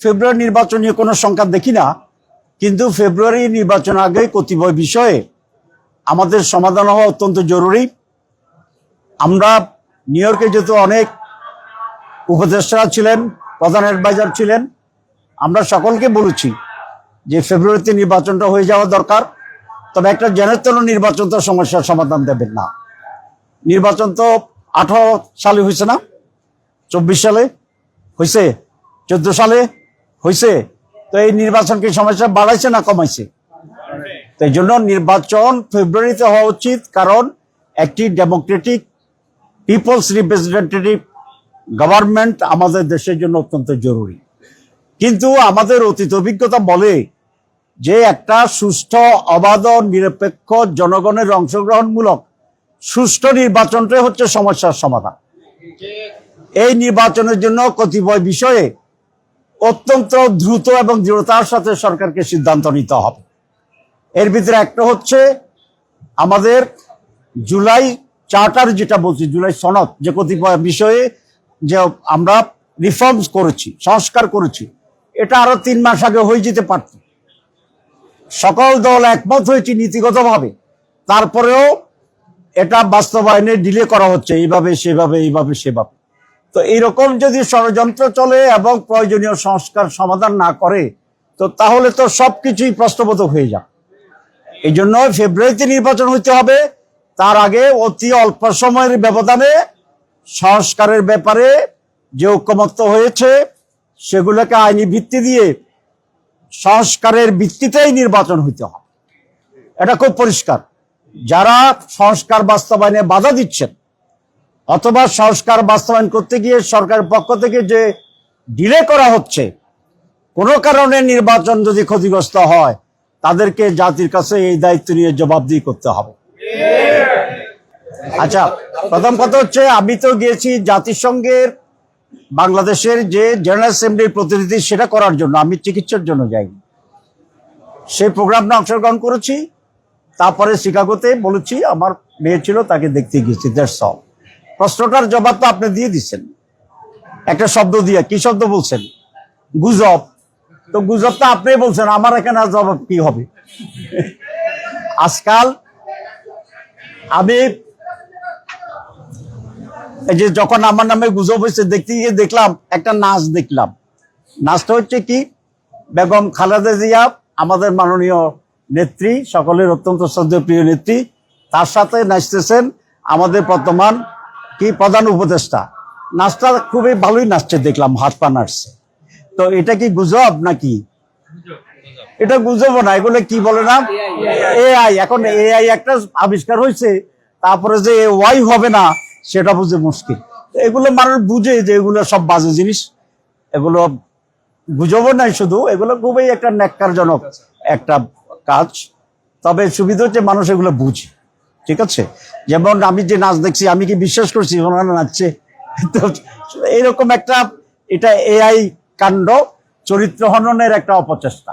ফেব্রুয়ারি নির্বাচন নিয়ে কোনো সংখ্যা দেখি না, কিন্তু ফেব্রুয়ারি নির্বাচন আগে কতিপয় বিষয়ে আমাদের সমাধান হওয়া অত্যন্ত জরুরি। আমরা নিউ ইয়র্কে যেহেতু অনেক উপদেষ্টারা ছিলেন, প্রধান অ্যাডভাইজার ছিলেন, আমরা সকলকে বলেছি যে ফেব্রুয়ারিতে নির্বাচনটা হয়ে যাওয়া দরকার। তবে একটা জেনারেল নির্বাচন তো সমস্যার সমাধান দেবেন না। নির্বাচন তো 18 সালে হয়েছে না, 24 সালে হয়েছে, 14 সালে হয়েছে। তো এই নির্বাচন কি সমস্যা বাড়াইছে না কমাইছে? তো এই জন্য নির্বাচন ফেব্রুয়ারিতে হওয়া উচিত, কারণ একটি ডেমোক্রেটিক পিপলস রিপ্রেজেন্টেটিভ গভর্নমেন্ট আমাদের দেশের জন্য অত্যন্ত জরুরি। কিন্তু আমাদের অতীত অভিজ্ঞতা বলে যে একটা সুষ্ঠু, অবাধ, নিরপেক্ষ, জনগণের অংশগ্রহণমূলক সুষ্ঠু নির্বাচনটাই হচ্ছে সমস্যার সমাধান। এই নির্বাচনের জন্য কতিপয় বিষয়ে অত্যন্ত দ্রুত এবং দৃঢ়তার সাথে সরকারকে সিদ্ধান্ত নিতে হবে। এর ভিতরে একটা হচ্ছে আমাদের জুলাই চার্টার, যেটা বলছি জুলাই সনদ, যে কতিপয় বিষয়ে যে আমরা রিফর্মস করেছি, সংস্কার করেছি, এটা আরো 3 মাস আগে হয়ে যেতে পারত। সকল দল একমত হয়েছে নীতিগতভাবে, তারপরেও এটা বাস্তবায়নে ডিলে করা হচ্ছে, এইভাবে সেভাবে, এইভাবে সেভাবে। তো এইরকম যদি ষড়যন্ত্র চলে এবং প্রয়োজনীয় সংস্কার সমাধান না করে, তো তাহলে তো সবকিছুই প্রশ্নবোধক হয়ে যাবে। এই জন্য ফেব্রুয়ারিতে নির্বাচন হইতে হবে। তার আগে অতি অল্প সময়ের ব্যবধানে সংস্কারের ব্যাপারে যে ঐকমত্য হয়েছে সেগুলোকে আইনি ভিত্তি দিয়ে সংস্কারের ভিত্তিতেই নির্বাচন হইতে হবে। এটা খুব পরিষ্কার। যারা সংস্কার বাস্তবায়নে বাধা দিচ্ছেন অথবা সংস্কার বাস্তবায়ন করতে গিয়ে সরকারের পক্ষ থেকে যে ডিলে করা হচ্ছে, কোনো কারণে নির্বাচন যদি ক্ষতিগ্রস্ত হয়, তাদেরকে জাতির কাছে এই দায়িত্ব নিয়ে জবাবদিহি করতে হবে। আচ্ছা, প্রথম কথা হচ্ছে, আমি তো গিয়েছি জাতিসংঘের বাংলাদেশের যে জেনারেল অ্যাসেম্বলির প্রতিনিধি, সেটা করার জন্য, আমি চিকিৎসার জন্য যাইনি। সেই প্রোগ্রামটা অংশগ্রহণ করেছি, তারপরে শিকাগোতে বলেছি, আমার মেয়ে ছিল, তাকে দেখতে গিয়েছি। That's all. প্রশ্নটার জবাব তো আপনি দিয়ে দিচ্ছেন একটা শব্দ দিয়ে। কি শব্দ বলছেন? গুজব। তো গুজবটা আপনি বলছেন, আমার এখানে জবাব কি হবে? আজকাল আমি এই যে যখন আমার নামে গুজব হয়েছে, দেখতে গিয়ে দেখলাম একটা নাচ দেখলাম। নাচটা হচ্ছে কি, বেগম খালেদা জিয়া, আমাদের মাননীয় নেত্রী, সকলের অত্যন্ত শ্রদ্ধেয় প্রিয় নেত্রী, তার সাথে নাচতেছেন আমাদের বর্তমান কি প্রধান উপদেষ্টা। নাচটা খুবই ভালোই নাচছে দেখলাম, হাত পা নাচছে। তো এটা কি গুজব নাকি? এটা গুজব না, এগুলো কি বলে না, এআই। এখন এআই একটা আবিষ্কার হয়েছে, তারপরে যে ওয়াই হবে না সেটা বুঝে মুশকিল। এগুলো মানুষ বুঝে যে এগুলো সব বাজে জিনিস, এগুলো গুজব নাই শুধু, এগুলো খুবই একটা ন্যাক্কারজনক একটা কাজ। তবে সুবিধা হচ্ছে মানুষ এগুলো বুঝে। ঠিক আছে, যেমন আমি যে নাচ দেখছি, আমি কি বিশ্বাস করছি ওনারা নাচছে? তো এইরকম একটা, এটা এআই কাণ্ড, চরিত্র হননের একটা অপচেষ্টা।